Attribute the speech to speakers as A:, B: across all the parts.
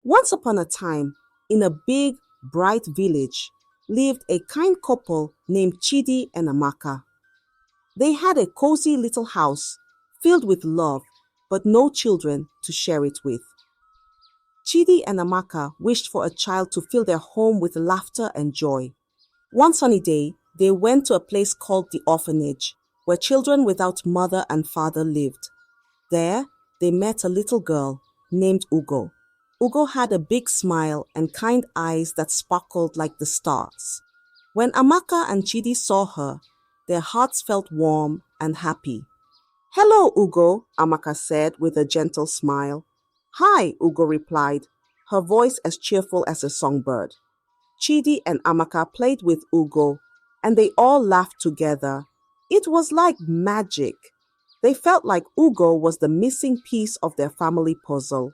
A: Once upon a time, in a big, bright village, lived a kind couple named Chidi and Amaka. They had a cozy little house filled with love, but no children to share it with. Chidi and Amaka wished for a child to fill their home with laughter and joy. One sunny day, they went to a place called the orphanage, where children without mother and father lived. There, they met a little girl named Ugo. Ugo had a big smile and kind eyes that sparkled like the stars. When Amaka and Chidi saw her, their hearts felt warm and happy. Hello, Ugo, Amaka said with a gentle smile. Hi, Ugo replied, her voice as cheerful as a songbird. Chidi and Amaka played with Ugo, and they all laughed together. It was like magic. They felt like Ugo was the missing piece of their family puzzle.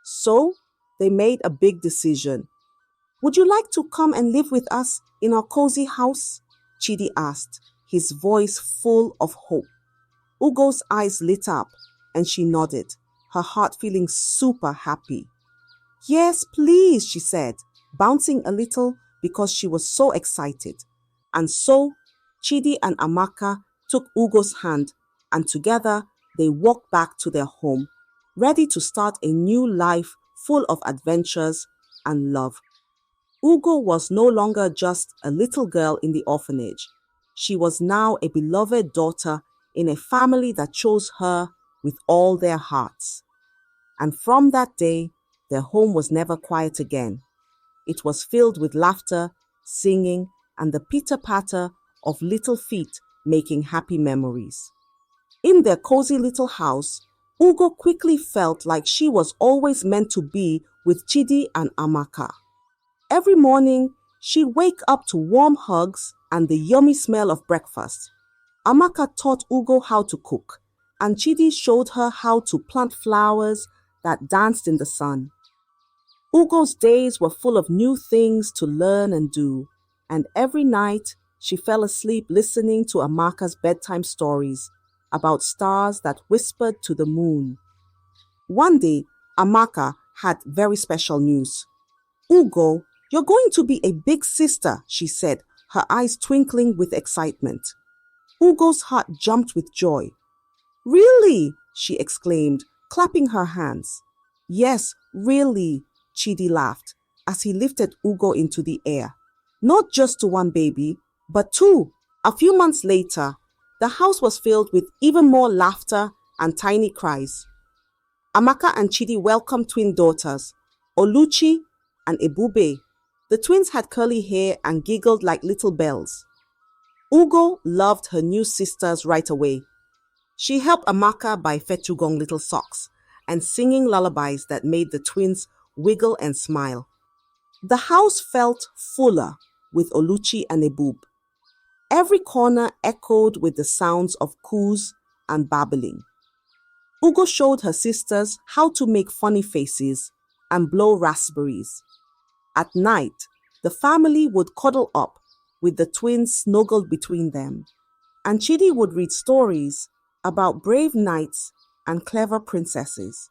A: So, they made a big decision. Would you like to come and live with us in our cozy house? Chidi asked, his voice full of hope. Ugo's eyes lit up, and she nodded, her heart feeling super happy. Yes, please, she said, bouncing a little because she was so excited. And so, Chidi and Amaka took Ugo's hand, and together they walked back to their home, ready to start a new life full of adventures and love. Ugo was no longer just a little girl in the orphanage. She was now a beloved daughter in a family that chose her with all their hearts. And from that day, their home was never quiet again. It was filled with laughter, singing, and the pitter-patter of little feet making happy memories. In their cozy little house, Ugo quickly felt like she was always meant to be with Chidi and Amaka. Every morning, she'd wake up to warm hugs and the yummy smell of breakfast. Amaka taught Ugo how to cook, and Chidi showed her how to plant flowers that danced in the sun. Ugo's days were full of new things to learn and do, and every night she fell asleep listening to Amaka's bedtime stories about stars that whispered to the moon. One day, Amaka had very special news. Ugo, you're going to be a big sister, she said, her eyes twinkling with excitement. Ugo's heart jumped with joy. Really? She exclaimed, clapping her hands. Yes, really, Chidi laughed as he lifted Ugo into the air. Not just to one baby, but two. A few months later, the house was filled with even more laughter and tiny cries. Amaka and Chidi welcomed twin daughters, Oluchi and Ebube. The twins had curly hair and giggled like little bells. Ugo loved her new sisters right away. She helped Amaka buy Fetugong little socks and singing lullabies that made the twins wiggle and smile. The house felt fuller with Oluchi and Ebube. Every corner echoed with the sounds of coos and babbling. Ugo showed her sisters how to make funny faces and blow raspberries. At night, the family would cuddle up with the twins snuggled between them, and Chidi would read stories about brave knights and clever princesses.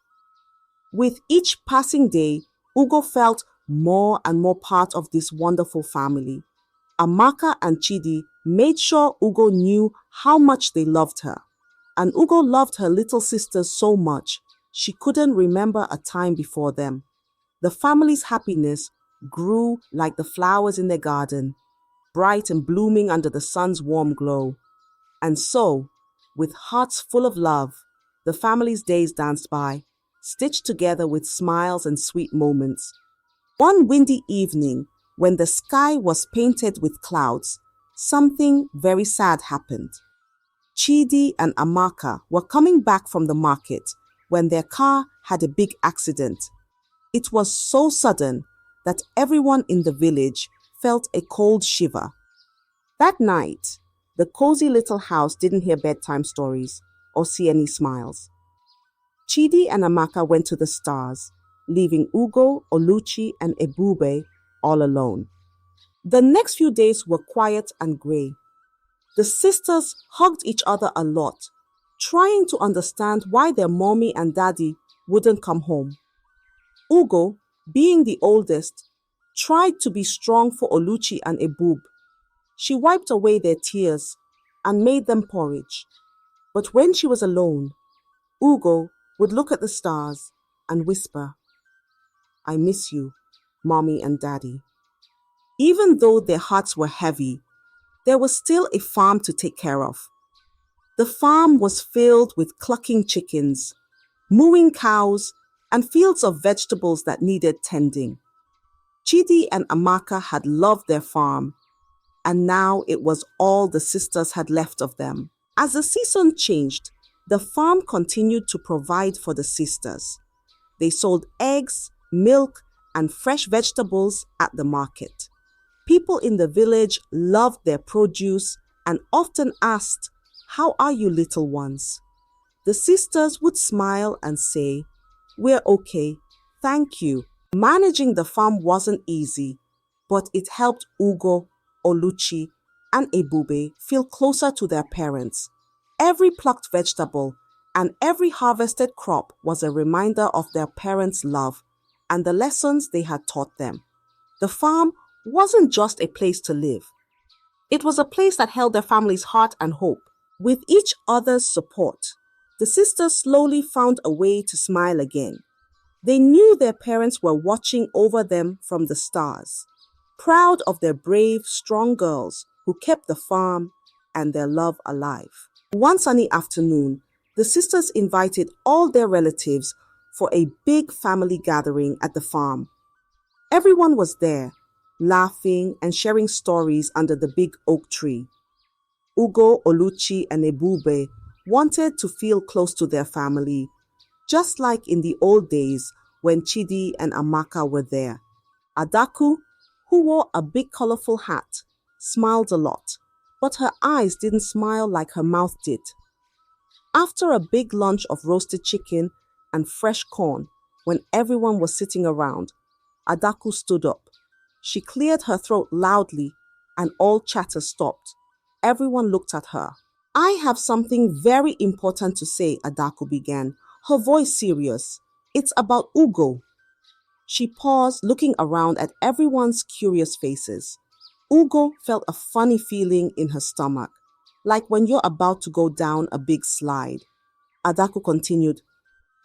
A: With each passing day, Ugo felt more and more part of this wonderful family. Amaka and Chidi made sure Ugo knew how much they loved her. And Ugo loved her little sisters so much, she couldn't remember a time before them. The family's happiness grew like the flowers in their garden, bright and blooming under the sun's warm glow. And so, with hearts full of love, the family's days danced by, stitched together with smiles and sweet moments. One windy evening, when the sky was painted with clouds, something very sad happened. Chidi and Amaka were coming back from the market when their car had a big accident. It was so sudden that everyone in the village felt a cold shiver. That night, the cozy little house didn't hear bedtime stories or see any smiles. Chidi and Amaka went to the stars, leaving Ugo, Oluchi, and Ebube all alone. The next few days were quiet and grey. The sisters hugged each other a lot, trying to understand why their mommy and daddy wouldn't come home. Ugo, being the oldest, tried to be strong for Oluchi and Ebube. She wiped away their tears and made them porridge. But when she was alone, Ugo would look at the stars and whisper, "I miss you, Mommy and Daddy." Even though their hearts were heavy, there was still a farm to take care of. The farm was filled with clucking chickens, mooing cows, and fields of vegetables that needed tending. Chidi and Amaka had loved their farm, and now it was all the sisters had left of them. As the season changed, the farm continued to provide for the sisters. They sold eggs, milk, and fresh vegetables at the market. People in the village loved their produce and often asked, "How are you, little ones?" The sisters would smile and say, "We're okay, thank you." Managing the farm wasn't easy, but it helped Ugo, Oluchi, and Ebube feel closer to their parents. Every plucked vegetable and every harvested crop was a reminder of their parents' love and the lessons they had taught them. The farm wasn't just a place to live. It was a place that held their family's heart and hope. With each other's support, the sisters slowly found a way to smile again. They knew their parents were watching over them from the stars, proud of their brave, strong girls who kept the farm and their love alive. One sunny afternoon, the sisters invited all their relatives for a big family gathering at the farm. Everyone was there, laughing and sharing stories under the big oak tree. Ugo, Oluchi, and Ebube wanted to feel close to their family, just like in the old days when Chidi and Amaka were there. Adaku, who wore a big colorful hat, smiled a lot, but her eyes didn't smile like her mouth did. After a big lunch of roasted chicken and fresh corn, when everyone was sitting around, Adaku stood up. She cleared her throat loudly and all chatter stopped. Everyone looked at her. "I have something very important to say," Adaku began, her voice serious. "It's about Ugo." She paused, looking around at everyone's curious faces. Ugo felt a funny feeling in her stomach, like when you're about to go down a big slide. Adaku continued,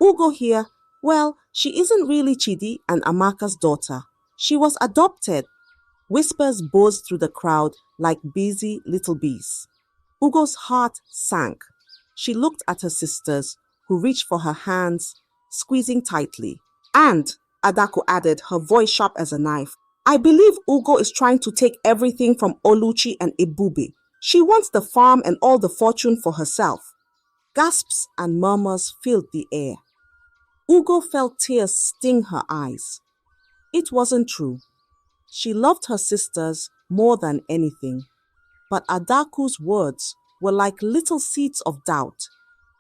A: "Ugo here, well, she isn't really Chidi and Amaka's daughter. She was adopted." Whispers buzzed through the crowd like busy little bees. Ugo's heart sank. She looked at her sisters, who reached for her hands, squeezing tightly. "And," Adaku added, her voice sharp as a knife, "I believe Ugo is trying to take everything from Oluchi and Ebube. She wants the farm and all the fortune for herself." Gasps and murmurs filled the air. Ugo felt tears sting her eyes. It wasn't true. She loved her sisters more than anything. But Adaku's words were like little seeds of doubt,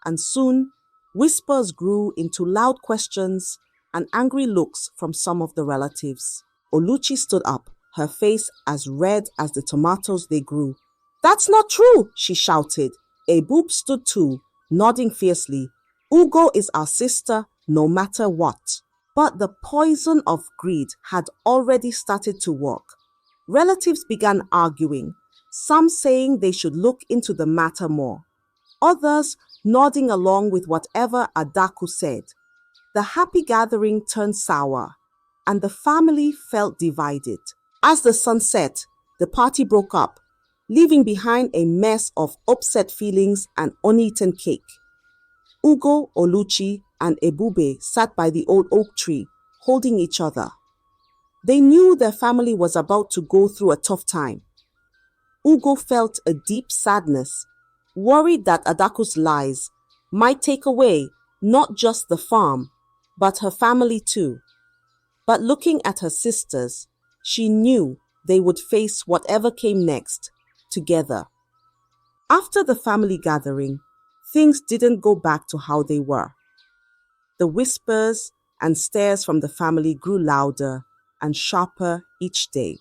A: and soon whispers grew into loud questions and angry looks from some of the relatives. Oluchi stood up, her face as red as the tomatoes they grew. "That's not true," she shouted. Ebube stood too, nodding fiercely. "Ugo is our sister no matter what." But the poison of greed had already started to work. Relatives began arguing, some saying they should look into the matter more, others nodding along with whatever Adaku said. The happy gathering turned sour, and the family felt divided. As the sun set, the party broke up, leaving behind a mess of upset feelings and uneaten cake. Ugo, Oluchi, and Ebube sat by the old oak tree, holding each other. They knew their family was about to go through a tough time. Ugo felt a deep sadness, worried that Adaku's lies might take away not just the farm, but her family too. But looking at her sisters, she knew they would face whatever came next, together. After the family gathering, things didn't go back to how they were. The whispers and stares from the family grew louder and sharper each day.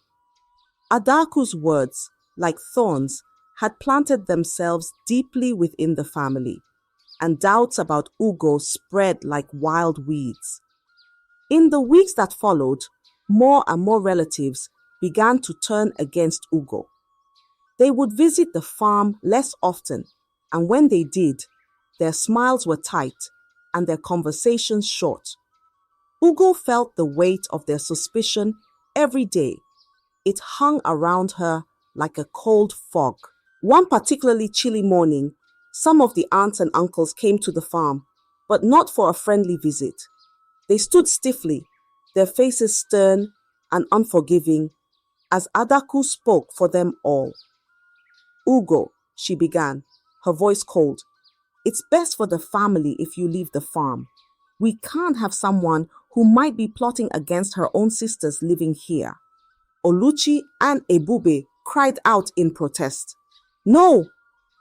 A: Adaku's words, like thorns, had planted themselves deeply within the family, and doubts about Ugo spread like wild weeds. In the weeks that followed, more and more relatives began to turn against Ugo. They would visit the farm less often, and when they did, their smiles were tight and their conversations short. Ugo felt the weight of their suspicion every day. It hung around her like a cold fog. One particularly chilly morning, some of the aunts and uncles came to the farm, but not for a friendly visit. They stood stiffly, their faces stern and unforgiving, as Adaku spoke for them all. Ugo, she began, her voice cold. It's best for the family if you leave the farm. We can't have someone who might be plotting against her own sisters living here. Oluchi and Ebube cried out in protest. No,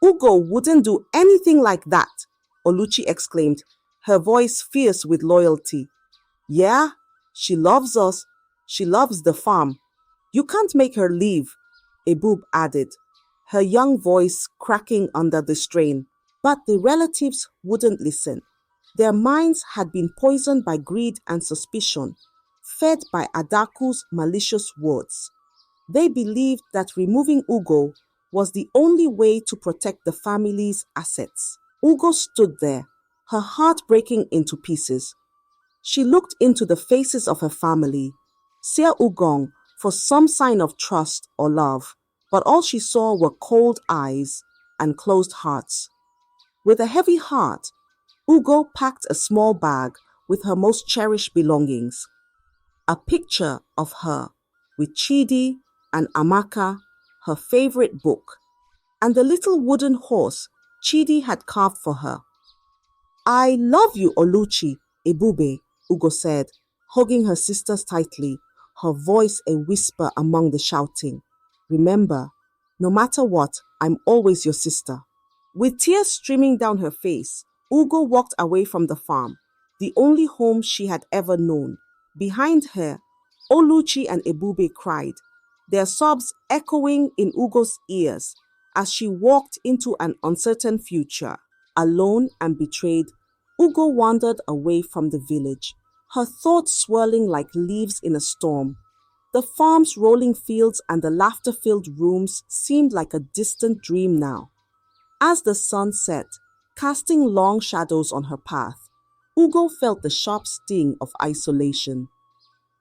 A: Ugo wouldn't do anything like that, Oluchi exclaimed, her voice fierce with loyalty. Yeah, she loves us. She loves the farm. You can't make her leave, Ebube added, her young voice cracking under the strain. But the relatives wouldn't listen. Their minds had been poisoned by greed and suspicion, fed by Adaku's malicious words. They believed that removing Ugo was the only way to protect the family's assets. Ugo stood there, her heart breaking into pieces. She looked into the faces of her family, Sia Ugong, for some sign of trust or love, but all she saw were cold eyes and closed hearts. With a heavy heart, Ugo packed a small bag with her most cherished belongings. A picture of her with Chidi and Amaka, her favorite book, and the little wooden horse Chidi had carved for her. I love you, Oluchi, Ebube, Ugo said, hugging her sisters tightly, her voice a whisper among the shouting. Remember, no matter what, I'm always your sister. With tears streaming down her face, Ugo walked away from the farm, the only home she had ever known. Behind her, Oluchi and Ebube cried, their sobs echoing in Ugo's ears as she walked into an uncertain future. Alone and betrayed, Ugo wandered away from the village, her thoughts swirling like leaves in a storm. The farm's rolling fields and the laughter-filled rooms seemed like a distant dream now. As the sun set, casting long shadows on her path, Ugo felt the sharp sting of isolation.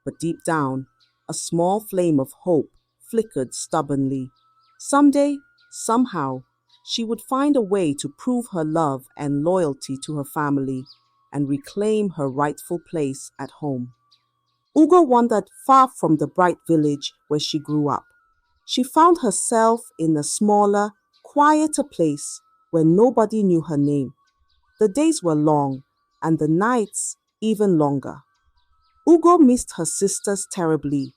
A: But deep down, a small flame of hope flickered stubbornly. Someday, somehow, she would find a way to prove her love and loyalty to her family and reclaim her rightful place at home. Ugo wandered far from the bright village where she grew up. She found herself in a smaller, quieter place where nobody knew her name. The days were long, and the nights even longer. Ugo missed her sisters terribly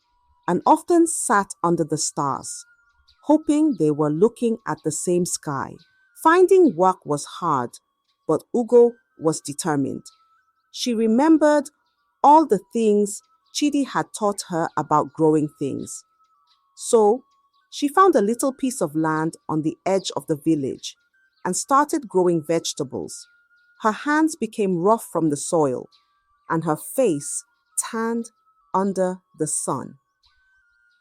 A: and often sat under the stars, hoping they were looking at the same sky. Finding work was hard, but Ugo was determined. She remembered all the things Chidi had taught her about growing things. So, she found a little piece of land on the edge of the village and started growing vegetables. Her hands became rough from the soil, and her face tanned under the sun.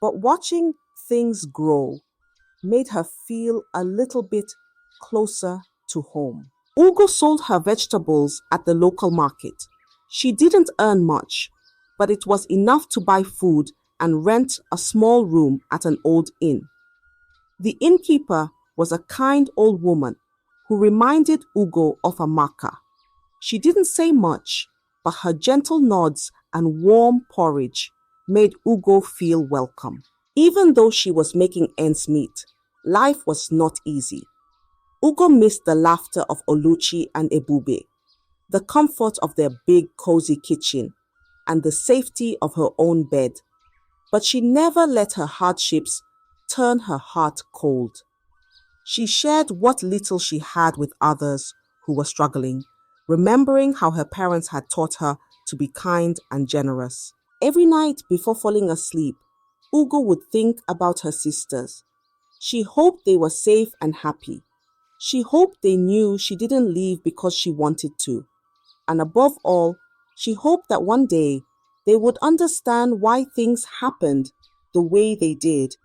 A: But watching things grow made her feel a little bit closer to home. Ugo sold her vegetables at the local market. She didn't earn much, but it was enough to buy food and rent a small room at an old inn. The innkeeper was a kind old woman who reminded Ugo of Amaka. She didn't say much, but her gentle nods and warm porridge made Ugo feel welcome. Even though she was making ends meet, life was not easy. Ugo missed the laughter of Oluchi and Ebube, the comfort of their big cozy kitchen, and the safety of her own bed. But she never let her hardships turn her heart cold. She shared what little she had with others who were struggling, remembering how her parents had taught her to be kind and generous. Every night before falling asleep, Ugo would think about her sisters. She hoped they were safe and happy. She hoped they knew she didn't leave because she wanted to. And above all, she hoped that one day they would understand why things happened the way they did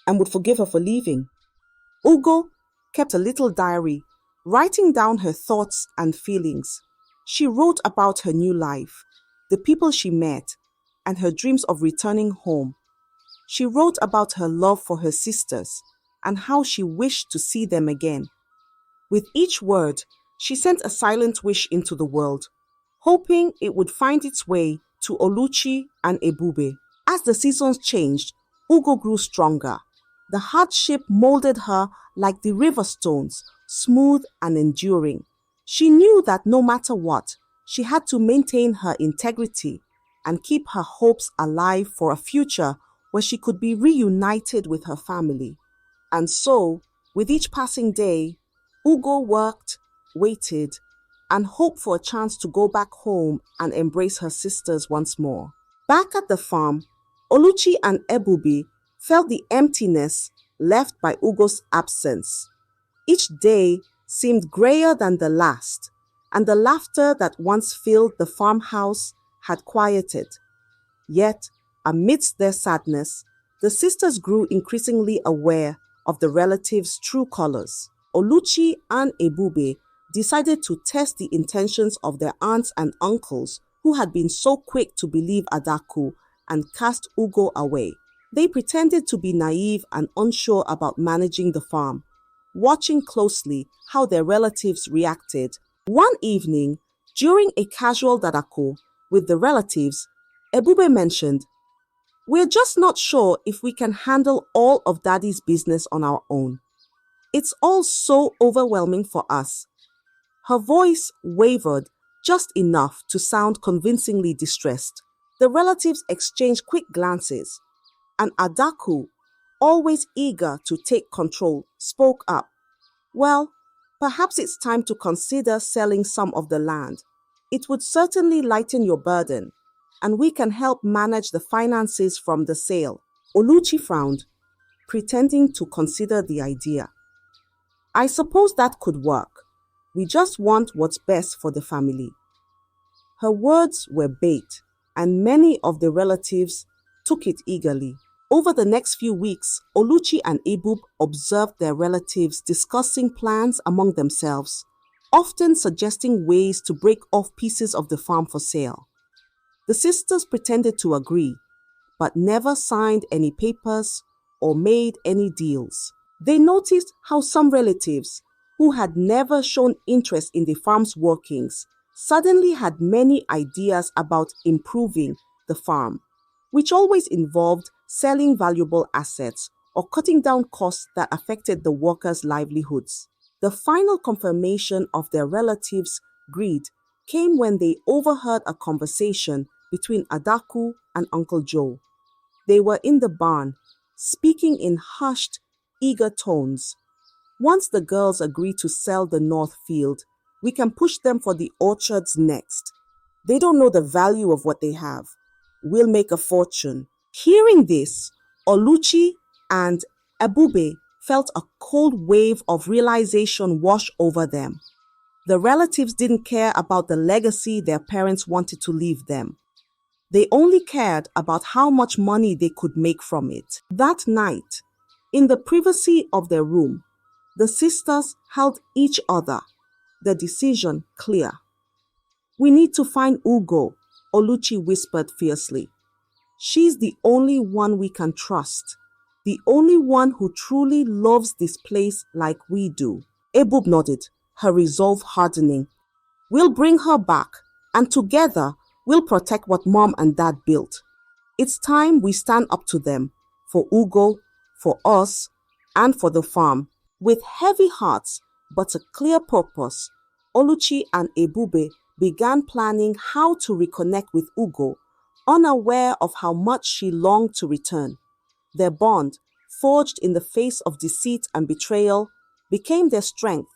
A: and would forgive her for leaving. Ugo kept a little diary, writing down her thoughts and feelings. She wrote about her new life, the people she met, and her dreams of returning home. She wrote about her love for her sisters and how she wished to see them again. With each word, she sent a silent wish into the world, hoping it would find its way to Oluchi and Ebube. As the seasons changed, Ugo grew stronger. The hardship molded her like the river stones, smooth and enduring. She knew that no matter what, she had to maintain her integrity and keep her hopes alive for a future where she could be reunited with her family. And so, with each passing day, Ugo worked, waited, and hoped for a chance to go back home and embrace her sisters once more. Back at the farm, Oluchi and Ebube felt the emptiness left by Ugo's absence. Each day seemed grayer than the last, and the laughter that once filled the farmhouse had quieted. Yet, amidst their sadness, the sisters grew increasingly aware of the relatives' true colors. Oluchi and Ebube decided to test the intentions of their aunts and uncles who had been so quick to believe Adaku and cast Ugo away. They pretended to be naive and unsure about managing the farm, watching closely how their relatives reacted. One evening, during a casual dadako with the relatives, Ebube mentioned, "We're just not sure if we can handle all of Daddy's business on our own. It's all so overwhelming for us." Her voice wavered just enough to sound convincingly distressed. The relatives exchanged quick glances, and Adaku, always eager to take control, spoke up. "Well, perhaps it's time to consider selling some of the land. It would certainly lighten your burden, and we can help manage the finances from the sale." Oluchi frowned, pretending to consider the idea. "I suppose that could work. We just want what's best for the family." Her words were bait, and many of the relatives took it eagerly. Over the next few weeks, Oluchi and Ebube observed their relatives discussing plans among themselves, often suggesting ways to break off pieces of the farm for sale. The sisters pretended to agree, but never signed any papers or made any deals. They noticed how some relatives, who had never shown interest in the farm's workings, suddenly had many ideas about improving the farm, which always involved selling valuable assets or cutting down costs that affected the workers' livelihoods. The final confirmation of their relatives' greed came when they overheard a conversation between Adaku and Uncle Joe. They were in the barn, speaking in hushed, eager tones. "Once the girls agree to sell the north field, we can push them for the orchards next. They don't know the value of what they have. We'll make a fortune." Hearing this, Oluchi and Ebube felt a cold wave of realization wash over them. The relatives didn't care about the legacy their parents wanted to leave them. They only cared about how much money they could make from it. That night, in the privacy of their room, the sisters held each other, the decision clear. "We need to find Ugo," Oluchi whispered fiercely. "She's the only one we can trust, the only one who truly loves this place like we do." Ebube nodded, her resolve hardening. "We'll bring her back, and together we'll protect what Mom and Dad built. It's time we stand up to them, for Ugo, for us, and for the farm." With heavy hearts but a clear purpose, Oluchi and Ebube began planning how to reconnect with Ugo, unaware of how much she longed to return. Their bond, forged in the face of deceit and betrayal, became their strength,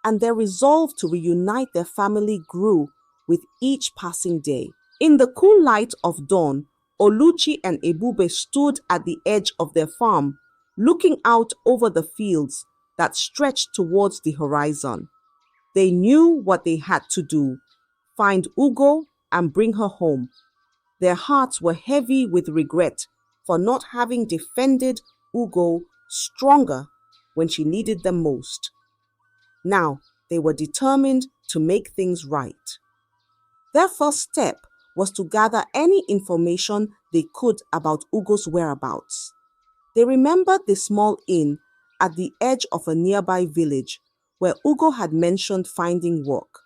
A: and their resolve to reunite their family grew with each passing day. In the cool light of dawn, Oluchi and Ebube stood at the edge of their farm, looking out over the fields that stretched towards the horizon. They knew what they had to do: find Ugo and bring her home. Their hearts were heavy with regret for not having defended Ugo stronger when she needed them most. Now they were determined to make things right. Their first step was to gather any information they could about Ugo's whereabouts. They remembered the small inn at the edge of a nearby village where Ugo had mentioned finding work.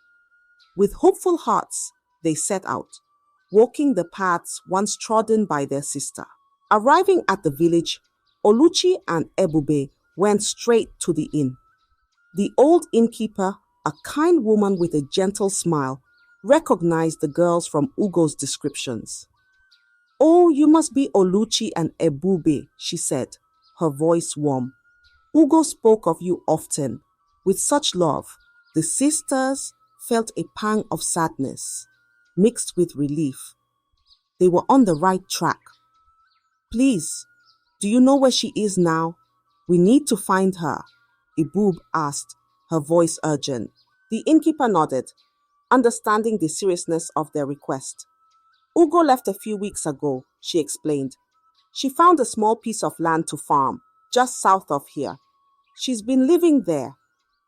A: With hopeful hearts, they set out, walking the paths once trodden by their sister. Arriving at the village, Oluchi and Ebube went straight to the inn. The old innkeeper, a kind woman with a gentle smile, recognized the girls from Ugo's descriptions. "Oh, you must be Oluchi and Ebube," she said, her voice warm. "Ugo spoke of you often, with such love." The sisters felt a pang of sadness, mixed with relief. They were on the right track. "Please, do you know where she is now? We need to find her," Ebube asked, her voice urgent. The innkeeper nodded, understanding the seriousness of their request. "Ugo left a few weeks ago," she explained. "She found a small piece of land to farm, just south of here. She's been living there,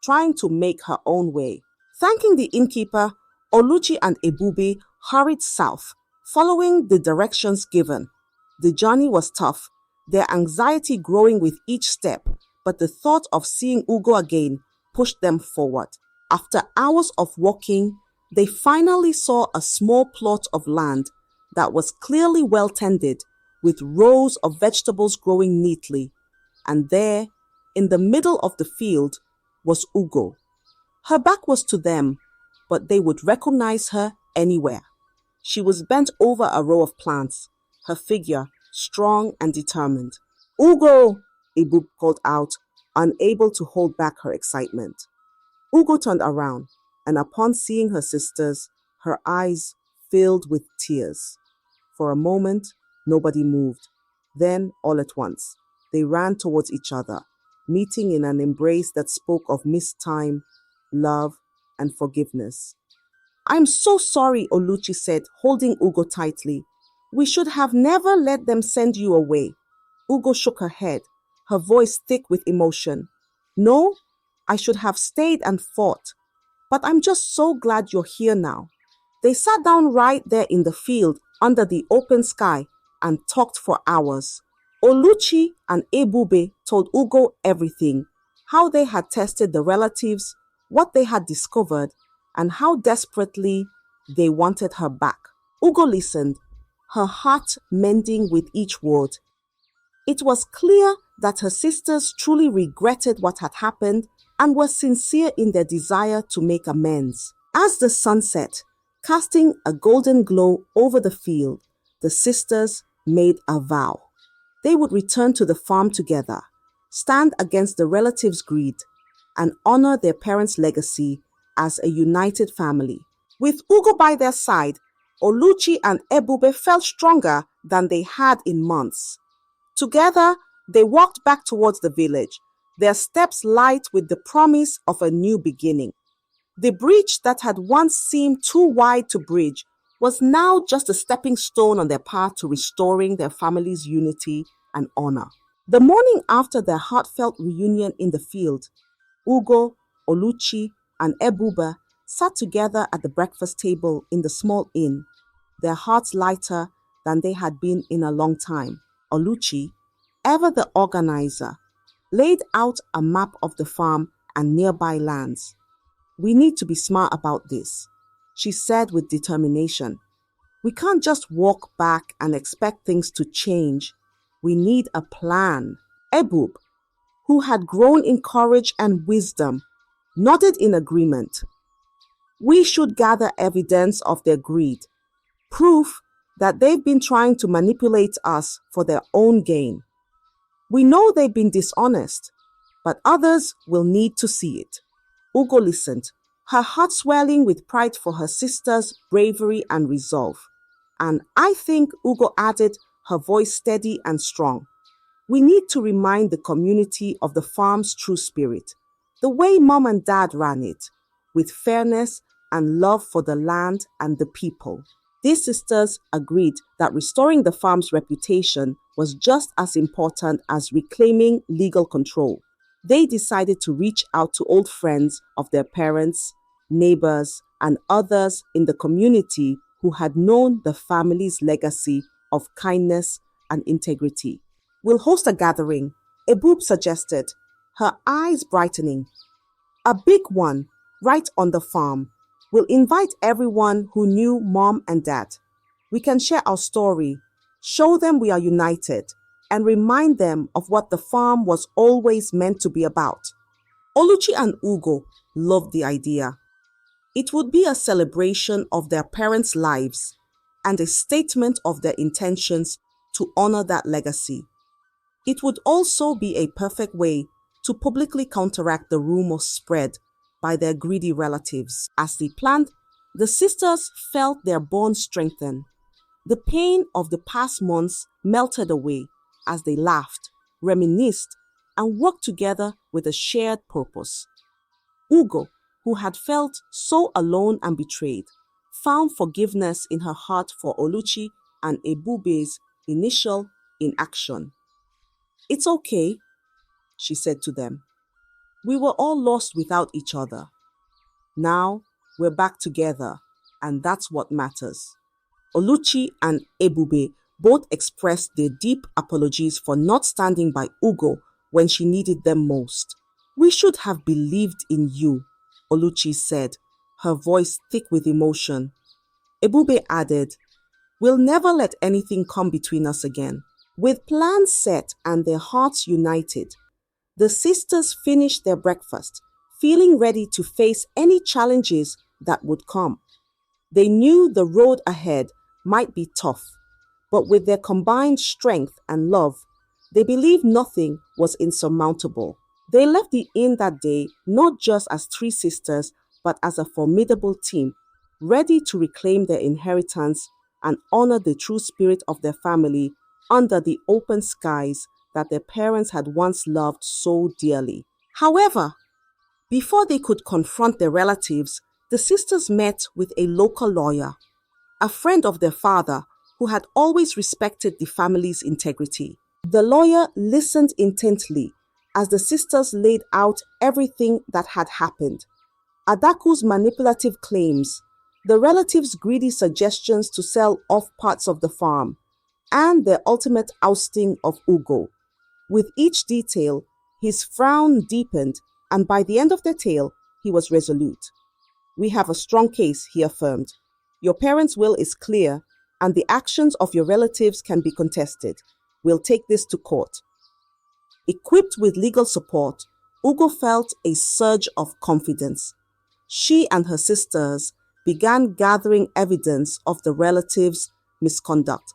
A: trying to make her own way." Thanking the innkeeper, Oluchi and Ebube hurried south, following the directions given. The journey was tough, their anxiety growing with each step, but the thought of seeing Ugo again pushed them forward. After hours of walking, they finally saw a small plot of land that was clearly well tended, with rows of vegetables growing neatly. And there, in the middle of the field, was Ugo. Her back was to them, but they would recognize her anywhere. She was bent over a row of plants, her figure strong and determined. "Ugo!" Ebube called out, unable to hold back her excitement. Ugo turned around, and upon seeing her sisters, her eyes filled with tears. For a moment, nobody moved. Then, all at once, they ran towards each other, meeting in an embrace that spoke of missed time, love, and forgiveness. "I'm so sorry," Oluchi said, holding Ugo tightly. "We should have never let them send you away." Ugo shook her head, her voice thick with emotion. "No, I should have stayed and fought. But I'm just so glad you're here now." They sat down right there in the field under the open sky and talked for hours. Oluchi and Ebube told Ugo everything, how they had tested the relatives, what they had discovered, and how desperately they wanted her back. Ugo listened, her heart mending with each word. It was clear that her sisters truly regretted what had happened and were sincere in their desire to make amends. As the sun set, casting a golden glow over the field, the sisters made a vow. They would return to the farm together, stand against the relatives' greed, and honor their parents' legacy as a united family. With Ugo by their side, Oluchi and Ebube felt stronger than they had in months. Together, they walked back towards the village, their steps light with the promise of a new beginning. The bridge that had once seemed too wide to bridge was now just a stepping stone on their path to restoring their family's unity and honor. The morning after their heartfelt reunion in the field, Ugo, Oluchi, and Ebube sat together at the breakfast table in the small inn, their hearts lighter than they had been in a long time. Oluchi, ever the organizer, laid out a map of the farm and nearby lands. "We need to be smart about this," she said with determination. "We can't just walk back and expect things to change. We need a plan." Ebube, who had grown in courage and wisdom, nodded in agreement. "We should gather evidence of their greed, proof that they've been trying to manipulate us for their own gain. We know they've been dishonest, but others will need to see it." Ugo listened, her heart swelling with pride for her sister's bravery and resolve. And I think, Ugo added, her voice steady and strong, "we need to remind the community of the farm's true spirit, the way Mom and Dad ran it, with fairness and love for the land and the people." These sisters agreed that restoring the farm's reputation was just as important as reclaiming legal control. They decided to reach out to old friends of their parents, neighbors, and others in the community who had known the family's legacy of kindness and integrity. "We'll host a gathering," Ebube suggested, her eyes brightening. "A big one, right on the farm. We'll invite everyone who knew mom and dad. We can share our story, show them we are united, and remind them of what the farm was always meant to be about." Oluchi and Ugo loved the idea. It would be a celebration of their parents' lives and a statement of their intentions to honor that legacy. It would also be a perfect way to publicly counteract the rumors spread by their greedy relatives. As they planned, the sisters felt their bond strengthen. The pain of the past months melted away as they laughed, reminisced, and worked together with a shared purpose. Ugo, who had felt so alone and betrayed, found forgiveness in her heart for Oluchi and Ebube's initial inaction. "It's okay," she said to them. "We were all lost without each other. Now we're back together, and that's what matters." Oluchi and Ebube both expressed their deep apologies for not standing by Ugo when she needed them most. "We should have believed in you," Oluchi said, her voice thick with emotion. Ebube added, "We'll never let anything come between us again." With plans set and their hearts united, the sisters finished their breakfast, feeling ready to face any challenges that would come. They knew the road ahead might be tough, but with their combined strength and love, they believed nothing was insurmountable. They left the inn that day not just as three sisters, but as a formidable team, ready to reclaim their inheritance and honor the true spirit of their family under the open skies that their parents had once loved so dearly. However, before they could confront their relatives, the sisters met with a local lawyer, a friend of their father who had always respected the family's integrity. The lawyer listened intently as the sisters laid out everything that had happened: Adaku's manipulative claims, the relatives' greedy suggestions to sell off parts of the farm, and the ultimate ousting of Ugo. With each detail, his frown deepened, and by the end of the tale, he was resolute. "We have a strong case," he affirmed. "Your parents' will is clear, and the actions of your relatives can be contested. We'll take this to court." Equipped with legal support, Ugo felt a surge of confidence. She and her sisters began gathering evidence of the relatives' misconduct.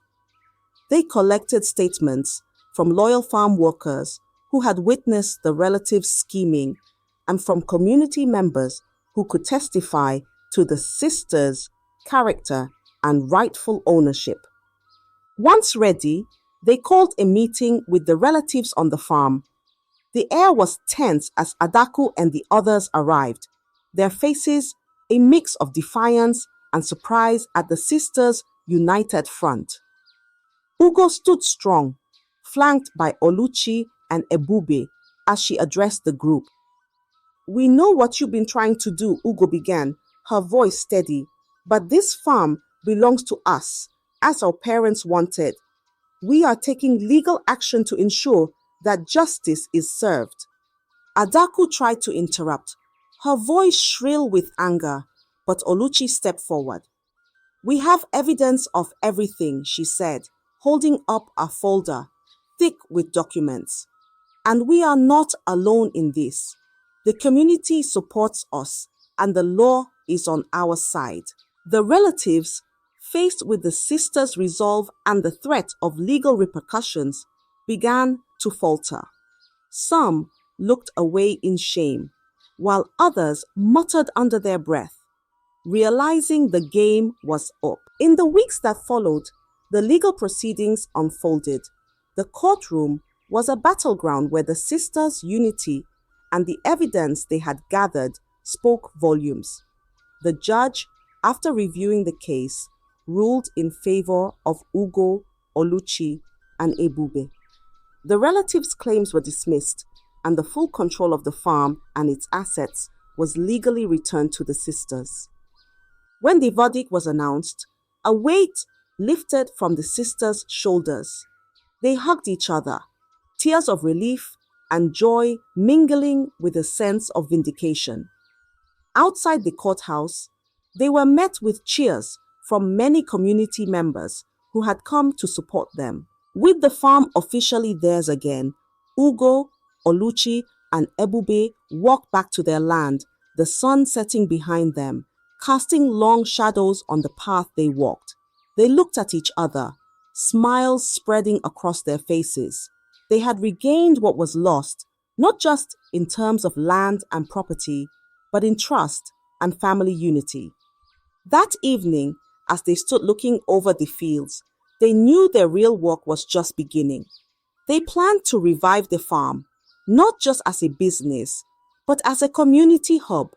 A: They collected statements from loyal farm workers who had witnessed the relatives' scheming and from community members who could testify to the sisters' character and rightful ownership. Once ready, they called a meeting with the relatives on the farm. The air was tense as Adaku and the others arrived, their faces a mix of defiance and surprise at the sisters' united front. Ugo stood strong, flanked by Oluchi and Ebube as she addressed the group. "We know what you've been trying to do," Ugo began, her voice steady, "but this farm belongs to us, as our parents wanted. We are taking legal action to ensure that justice is served." Adaku tried to interrupt, her voice shrill with anger, but Oluchi stepped forward. "We have evidence of everything," she said, holding up a folder, thick with documents. "And we are not alone in this. The community supports us, and the law is on our side." The relatives, faced with the sisters' resolve and the threat of legal repercussions, began to falter. Some looked away in shame, while others muttered under their breath, realizing the game was up. In the weeks that followed, the legal proceedings unfolded. The courtroom was a battleground where the sisters' unity and the evidence they had gathered spoke volumes. The judge, after reviewing the case, ruled in favor of Ugo, Oluchi, and Ebube. The relatives' claims were dismissed, and the full control of the farm and its assets was legally returned to the sisters. When the verdict was announced, a weight lifted from the sisters' shoulders. They hugged each other, tears of relief and joy mingling with a sense of vindication. Outside the courthouse, they were met with cheers from many community members who had come to support them. With the farm officially theirs again, Ugo, Oluchi, and Ebube walked back to their land, the sun setting behind them, casting long shadows on the path they walked. They looked at each other, smiles spreading across their faces. They had regained what was lost, not just in terms of land and property, but in trust and family unity. That evening, as they stood looking over the fields, they knew their real work was just beginning. They planned to revive the farm, not just as a business, but as a community hub,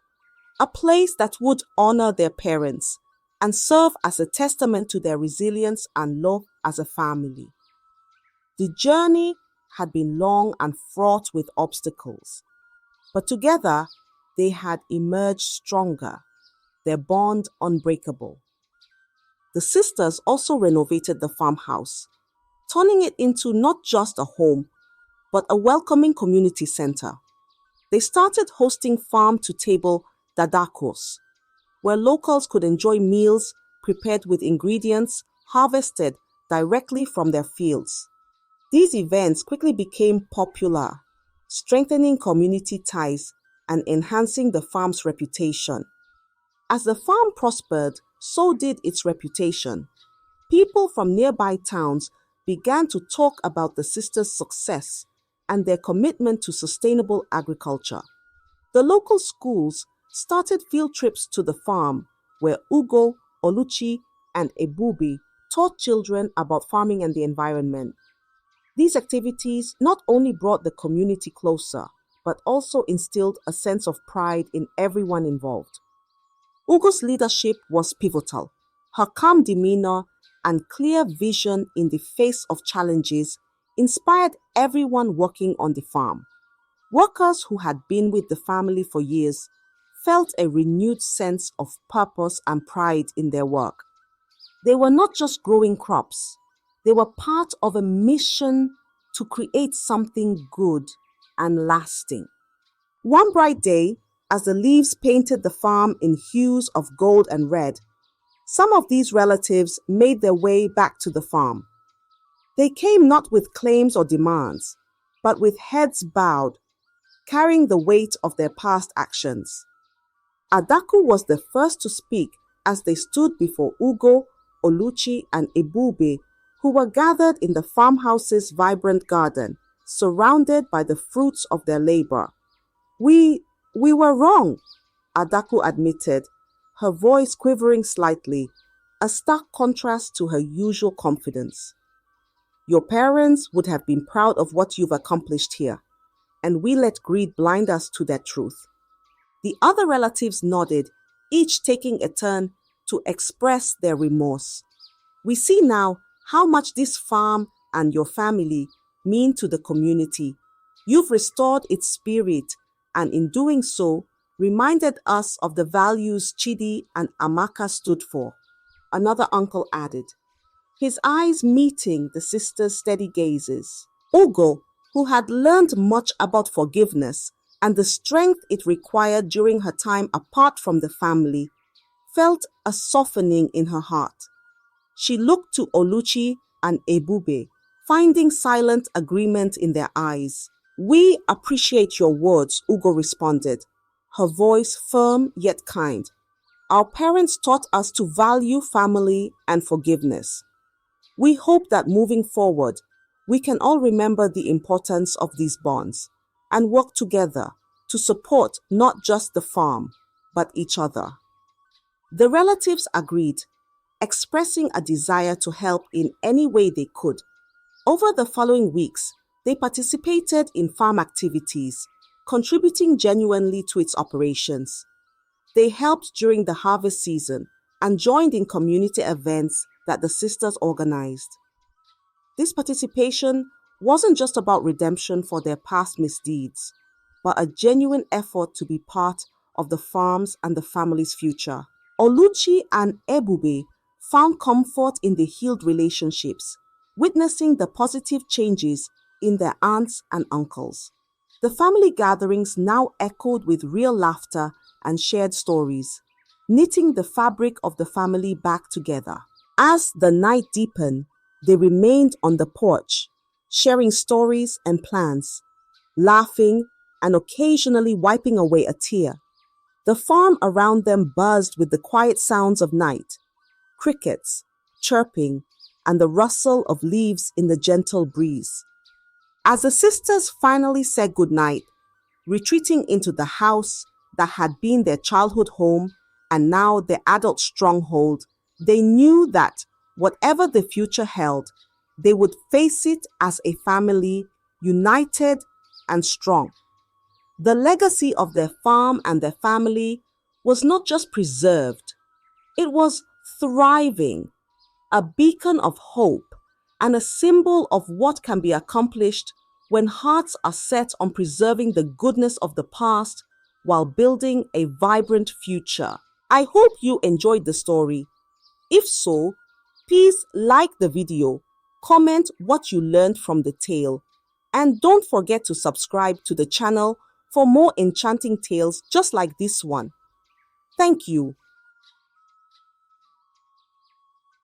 A: a place that would honor their parents and serve as a testament to their resilience and love as a family. The journey had been long and fraught with obstacles, but together they had emerged stronger, their bond unbreakable. The sisters also renovated the farmhouse, turning it into not just a home, but a welcoming community center. They started hosting farm-to-table dadakos, where locals could enjoy meals prepared with ingredients harvested directly from their fields. These events quickly became popular, strengthening community ties and enhancing the farm's reputation. As the farm prospered, so did its reputation. People from nearby towns began to talk about the sisters' success and their commitment to sustainable agriculture. The local schools started field trips to the farm, where Ugo, Oluchi, and Ebube taught children about farming and the environment. These activities not only brought the community closer, but also instilled a sense of pride in everyone involved. Ugo's leadership was pivotal. Her calm demeanor and clear vision in the face of challenges inspired everyone working on the farm. Workers who had been with the family for years felt a renewed sense of purpose and pride in their work. They were not just growing crops, they were part of a mission to create something good and lasting. One bright day, as the leaves painted the farm in hues of gold and red, some of these relatives made their way back to the farm. They came not with claims or demands, but with heads bowed, carrying the weight of their past actions. Adaku was the first to speak as they stood before Ugo, Oluchi, and Ebube, who were gathered in the farmhouse's vibrant garden, surrounded by the fruits of their labor. We were wrong, Adaku admitted, her voice quivering slightly, a stark contrast to her usual confidence. Your parents would have been proud of what you've accomplished here, and we let greed blind us to that truth. The other relatives nodded, each taking a turn to express their remorse. We see now how much this farm and your family mean to the community. You've restored its spirit, and in doing so, reminded us of the values Chidi and Amaka stood for, another uncle added, his eyes meeting the sisters' steady gazes. Ugo, who had learned much about forgiveness and the strength it required during her time apart from the family, felt a softening in her heart. She looked to Oluchi and Ebube, finding silent agreement in their eyes. We appreciate your words, Ugo responded, her voice firm yet kind. Our parents taught us to value family and forgiveness. We hope that moving forward, we can all remember the importance of these bonds and work together to support not just the farm, but each other. The relatives agreed, expressing a desire to help in any way they could. Over the following weeks, they participated in farm activities, contributing genuinely to its operations. They helped during the harvest season, and joined in community events that the sisters organized. This participation wasn't just about redemption for their past misdeeds, but a genuine effort to be part of the farm's and the family's future. Oluchi and Ebube found comfort in the healed relationships, witnessing the positive changes in their aunts and uncles. The family gatherings now echoed with real laughter and shared stories, knitting the fabric of the family back together. As the night deepened, they remained on the porch, sharing stories and plans, laughing and occasionally wiping away a tear. The farm around them buzzed with the quiet sounds of night, crickets, chirping, and the rustle of leaves in the gentle breeze. As the sisters finally said goodnight, retreating into the house that had been their childhood home and now their adult stronghold, they knew that whatever the future held, they would face it as a family, united and strong. The legacy of their farm and their family was not just preserved, it was thriving, a beacon of hope and a symbol of what can be accomplished when hearts are set on preserving the goodness of the past while building a vibrant future. I hope you enjoyed the story. If so, please like the video, comment what you learned from the tale, and don't forget to subscribe to the channel for more enchanting tales just like this one. Thank you.